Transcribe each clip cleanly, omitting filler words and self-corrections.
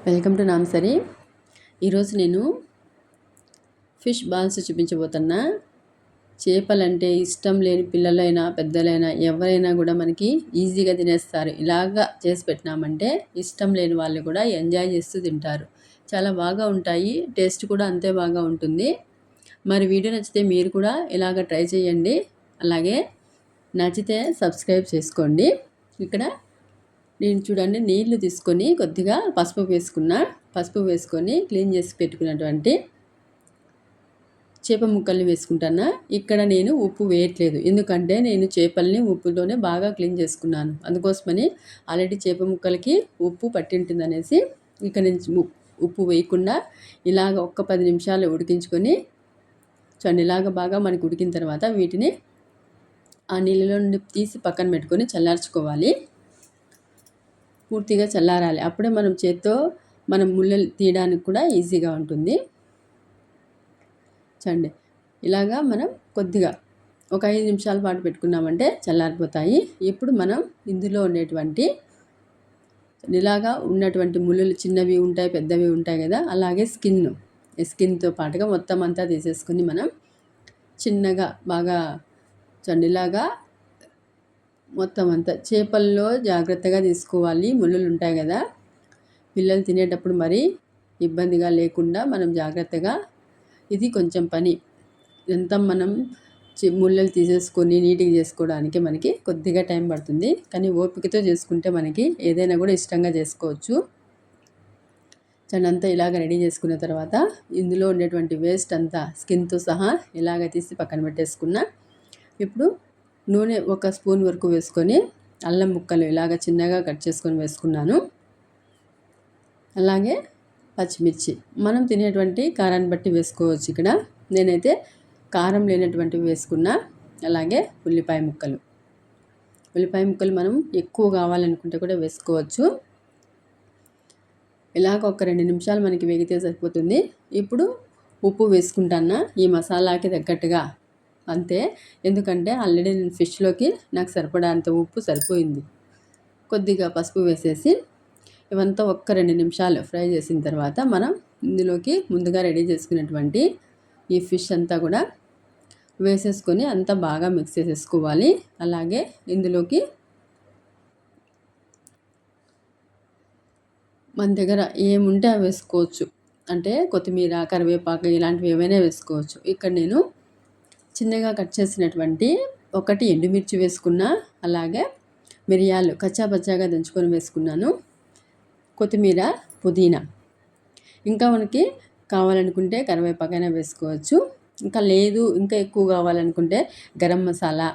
Welcome to నాంసరి. ఈరోజు నేను fish balls చూపించబోతున్నా. చేపలంటే ఇష్టం లేని పిల్లలైనా పెద్దలైనా ఎవరైనా కూడా మనకి ఈజీగా తినేస్తారు. ఇలాగా చేసి పెట్టినామంటే ఇష్టం లేని వాళ్ళు కూడా ఎంజాయ్ చేస్తూ తింటారు. చాలా బాగా ఉంటాయి, టేస్ట్ కూడా అంతే బాగా ఉంటుంది. మరి వీడియో నచ్చితే మీరు కూడా ఇలాగ ట్రై చేయండి. అలాగే నచ్చితే సబ్స్క్రైబ్ చేసుకోండి. ఇక్కడ నేను చూడండి నీళ్లు తీసుకొని కొద్దిగా పసుపు వేసుకొని క్లీన్ చేసి పెట్టుకున్నటువంటి చేప ముక్కల్ని వేసుకుంటాను. ఇక్కడ నేను ఉప్పు వేయట్లేదు, ఎందుకంటే నేను చేపల్ని ఉప్పుతోనే బాగా క్లీన్ చేసుకున్నాను. అందుకోసమని ఆల్రెడీ చేప ముక్కలకి ఉప్పు పట్టింటుంది అనేసి ఇక్కడ నేను ఉప్పు వేయకుండా ఇలాగ 10 నిమిషాలు ఉడికించుకొని చూడండి. ఇలాగ బాగా మనకి ఉడికిన తర్వాత వీటిని ఆ నీళ్ళలో నుండి తీసి పక్కన పెట్టుకొని చల్లార్చుకోవాలి. పూర్తిగా చల్లారాలి. అప్పుడే మనం చేత్తో ముళ్ళలు తీయడానికి కూడా ఈజీగా ఉంటుంది. చూడండి, ఇలాగా మనం కొద్దిగా ఒక 5 నిమిషాల పాటు పెట్టుకున్నామంటే చల్లారిపోతాయి. ఇప్పుడు మనం ఇందులో ఉండేటువంటి ఇలాగా ఉన్నటువంటి ముళ్ళలు చిన్నవి ఉంటాయి, పెద్దవి ఉంటాయి కదా, అలాగే స్కిన్తో పాటుగా మొత్తం అంతా తీసేసుకొని మనం చిన్నగా బాగా చూడండి ఇలాగా మొత్తం అంతా చేపల్లో జాగ్రత్తగా తీసుకోవాలి. ముళ్ళులు ఉంటాయి కదా, పిల్లలు తినేటప్పుడు మరి ఇబ్బందిగా లేకుండా మనం జాగ్రత్తగా, ఇది కొంచెం పని ఎంత మనం ముళ్ళలు తీసేసుకొని నీట్గా చేసుకోవడానికి మనకి కొద్దిగా టైం పడుతుంది. కానీ ఓపికతో చేసుకుంటే మనకి ఏదైనా కూడా ఇష్టంగా చేసుకోవచ్చు. అంతా ఇలాగ రెడీ చేసుకున్న తర్వాత ఇందులో ఉండేటువంటి వేస్ట్ అంతా స్కిన్తో సహా ఇలాగ తీసి పక్కన పెట్టేసుకున్నా. ఇప్పుడు నూనె 1 స్పూన్ వరకు వేసుకొని అల్లం ముక్కలు ఇలాగ చిన్నగా కట్ చేసుకొని వేసుకున్నాను. అలాగే పచ్చిమిర్చి మనం తినేటువంటి కారాన్ని బట్టి వేసుకోవచ్చు. ఇక్కడ నేనైతే కారం లేనటువంటివి వేసుకున్నా. అలాగే ఉల్లిపాయ ముక్కలు మనం ఎక్కువ కావాలనుకుంటే కూడా వేసుకోవచ్చు. ఇలాగ ఒక 2 నిమిషాలు మనకి వేగితే సరిపోతుంది. ఇప్పుడు ఉప్పు వేసుకుంటాను ఈ మసాలాకి తగ్గట్టుగా అంతే, ఎందుకంటే ఆల్రెడీ నేను ఫిష్లోకి నాకు సరిపడంత ఉప్పు సరిపోయింది. కొద్దిగా పసుపు వేసేసి ఇవంతా 1-2 నిమిషాలు ఫ్రై చేసిన తర్వాత మనం ఇందులోకి ముందుగా రెడీ చేసుకున్నటువంటి ఈ ఫిష్ అంతా కూడా వేసేసుకొని అంతా బాగా మిక్స్ చేసేసుకోవాలి. అలాగే ఇందులోకి మన దగ్గర ఏముంటే అవి వేసుకోవచ్చు, అంటే కొత్తిమీర, కరివేపాకు ఇలాంటివి ఏమైనా వేసుకోవచ్చు. ఇక్కడ నేను చిన్నగా కట్ చేసినటువంటి 1 ఎండుమిర్చి వేసుకున్నా. అలాగే మిరియాలు కచ్చాపచ్చాగా దంచుకొని వేసుకున్నాను. కొత్తిమీర, పుదీనా, ఇంకా మనకి కావాలనుకుంటే కరివేపాకైనా వేసుకోవచ్చు. ఇంకా లేదు, ఇంకా ఎక్కువ కావాలనుకుంటే గరం మసాలా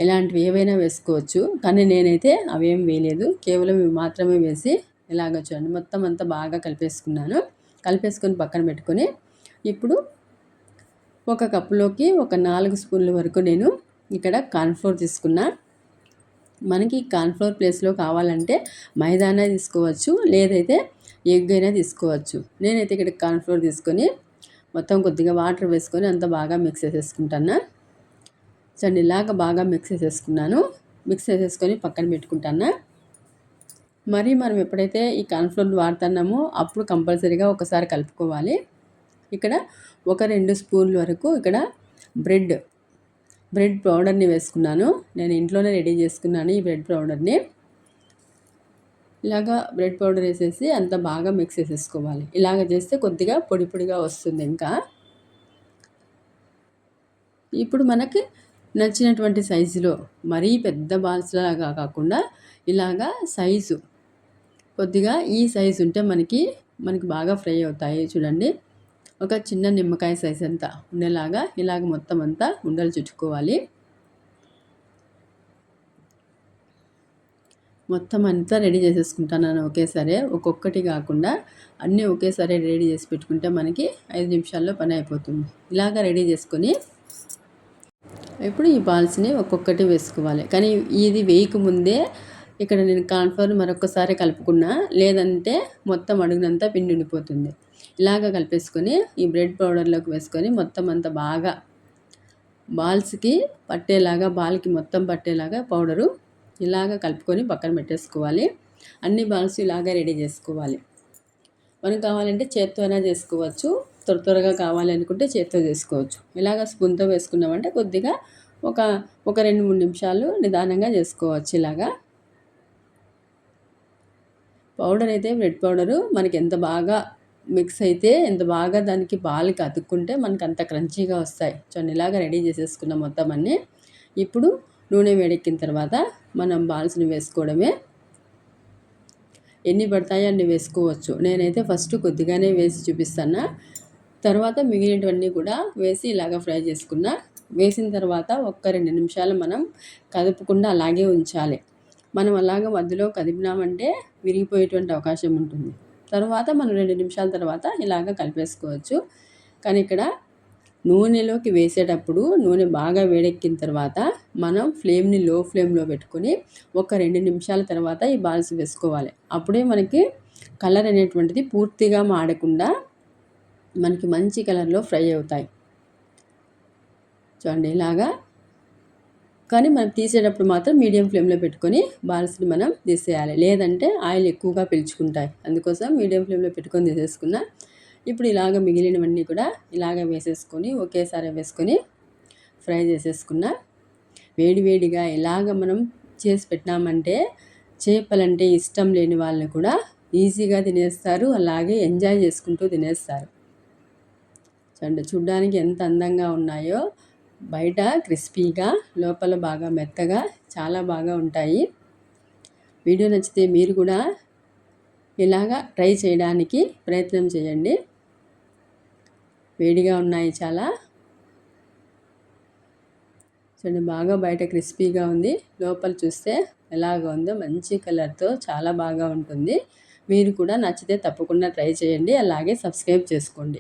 ఇలాంటివి ఏవైనా వేసుకోవచ్చు. కానీ నేనైతే అవేం వేయలేదు, కేవలం ఇవి మాత్రమే వేసి ఇలాగ చూడండి మొత్తం అంతా బాగా కలిపేసుకొని పక్కన పెట్టుకొని ఇప్పుడు ఒక కప్పులోకి 4 స్పూన్ల వరకు నేను ఇక్కడ కార్న్ఫ్లోర్ తీసుకున్నా. మనకి కార్న్ఫ్లోర్ ప్లేస్లో కావాలంటే మైదానా తీసుకోవచ్చు, లేదైతే ఎగ్ అయినా తీసుకోవచ్చు. నేనైతే ఇక్కడ కార్న్ఫ్లోర్ తీసుకొని మొత్తం కొద్దిగా వాటర్ వేసుకొని అంత బాగా మిక్స్ చేసేసుకుంటాను. చూడండి ఇలాగ బాగా మిక్స్ చేసేసుకొని పక్కన పెట్టుకుంటాను. మరి మనం ఎప్పుడైతే ఈ కార్న్ఫ్లోర్ వాడుతున్నామో అప్పుడు కంపల్సరీగా ఒకసారి కలుపుకోవాలి. ఇక్కడ 1-2 స్పూన్ల వరకు ఇక్కడ బ్రెడ్ పౌడర్ని వేసుకున్నాను. నేను ఇంట్లోనే రెడీ చేసుకున్నాను ఈ బ్రెడ్ పౌడర్ని. ఇలాగా బ్రెడ్ పౌడర్ వేసేసి అంత బాగా మిక్స్ చేసేసుకోవాలి. ఇలాగ చేస్తే కొద్దిగా పొడి పొడిగా వస్తుంది. ఇంకా ఇప్పుడు మనకి నచ్చినటువంటి సైజులో, మరీ పెద్ద బాల్స్ లాగా కాకుండా ఇలాగా సైజు కొద్దిగా ఈ సైజు ఉంటే మనకి బాగా ఫ్రై అవుతాయి. చూడండి, ఒక చిన్న నిమ్మకాయ సైజ్ అంతా ఉండేలాగా ఇలాగ మొత్తం అంతా ఉండలు చుట్టుకోవాలి. మొత్తం అంతా రెడీ చేసేసుకుంటాను ఒకేసారి, ఒక్కొక్కటి కాకుండా అన్నీ ఒకేసారి రెడీ చేసి పెట్టుకుంటే మనకి 5 నిమిషాల్లో పని అయిపోతుంది. ఇలాగ రెడీ చేసుకొని ఇప్పుడు ఈ బాల్స్ని ఒక్కొక్కటి వేసుకోవాలి. కానీ ఇది వేయకముందే ఇక్కడ నేను కార్న్ఫ్లోర్ మరొకసారి కలుపుకున్నా, లేదంటే మొత్తం అడుగునంతా పిండి ఉండిపోతుంది. ఇలాగ కలిపేసుకొని ఈ బ్రెడ్ పౌడర్లోకి వేసుకొని మొత్తం అంతా బాగా బాల్స్కి పట్టేలాగా, బాల్కి మొత్తం పట్టేలాగా పౌడరు ఇలాగ కలుపుకొని పక్కన పెట్టేసుకోవాలి. అన్ని బాల్స్ ఇలాగ రెడీ చేసుకోవాలి. మనం కావాలంటే చేత్తో అయినా చేసుకోవచ్చు. త్వరగా కావాలి అనుకుంటే చేత్తో చేసుకోవచ్చు. ఇలాగ స్పూన్‌తో వేసుకున్నామంటే కొద్దిగా ఒక ఒక 2, 3 నిమిషాలు నిదానంగా చేసుకోవచ్చు ఇలాగా. పౌడర్ అయితే బ్రెడ్ పౌడరు మనకి ఎంత బాగా మిక్స్ అయితే, ఎంత బాగా దానికి బాల్‌కి అతుక్కుంటే మనకంత క్రంచీగా వస్తాయి. చూడండి ఇలాగ రెడీ చేసేసుకున్నాం మొత్తం అన్నీ. ఇప్పుడు నూనె వేడెక్కిన తర్వాత మనం బాల్స్‌ని వేసుకోవడమే. ఎన్ని పడతాయో అన్ని వేసుకోవచ్చు. నేనైతే ఫస్ట్ కొద్దిగానే వేసి చూపిస్తాను. తర్వాత మిగిలినవన్నీ కూడా వేసి ఇలాగ ఫ్రై చేసుకున్నా. వేసిన తర్వాత ఒక్క 2 నిమిషాలు మనం కదపకుండా అలాగే ఉంచాలి. మనం అలాగ మధ్యలో కదిపినామంటే విరిగిపోయేటువంటి అవకాశం ఉంటుంది. తర్వాత మనం 2 నిమిషాల తర్వాత ఇలాగ కలిపేసుకోవచ్చు. కానీ ఇక్కడ నూనెలోకి వేసేటప్పుడు నూనె బాగా వేడెక్కిన తర్వాత మనం ఫ్లేమ్‌ని లో ఫ్లేమ్‌లో పెట్టుకొని ఒక 2 నిమిషాల తర్వాత ఈ బాల్స్ వేసుకోవాలి. అప్పుడే మనకి కలర్ అనేటువంటిది పూర్తిగా మాడకుండా మనకి మంచి కలర్‌లో ఫ్రై అవుతాయి. చూడండి ఇలాగా. కానీ మనం తీసేటప్పుడు మాత్రం మీడియం ఫ్లేమ్‌లో పెట్టుకొని బాల్స్‌ని మనం తీసేయాలి. లేదంటే ఆయిల్ ఎక్కువగా పీల్చుకుంటాయి. అందుకోసం మీడియం ఫ్లేమ్‌లో పెట్టుకొని తీసేసుకున్నా. ఇప్పుడు ఇలాగ మిగిలినవన్నీ కూడా ఇలాగ వేసేసుకొని ఒకేసారి వేసుకొని ఫ్రై చేసేసుకున్నా. వేడి వేడిగా ఇలాగ మనం చేసి పెట్టినామంటే చేపలంటే ఇష్టం లేని వాళ్ళు కూడా ఈజీగా తినేస్తారు. అలాగే ఎంజాయ్ చేసుకుంటూ తినేస్తారు. చూడ్డానికి ఎంత అందంగా ఉన్నాయో, బయట క్రిస్పీగా లోపల బాగా మెత్తగా చాలా బాగా ఉంటాయి. వీడియో నచ్చితే మీరు కూడా ఇలాగా ట్రై చేయడానికి ప్రయత్నం చేయండి. వేడిగా ఉన్నాయి చాలా. చూడండి బాగా బయట క్రిస్పీగా ఉంది. లోపల చూస్తే ఎలాగ ఉందో మంచి కలర్‌తో చాలా బాగా ఉంటుంది. మీరు కూడా నచ్చితే తప్పకుండా ట్రై చేయండి. అలాగే సబ్స్క్రైబ్ చేసుకోండి.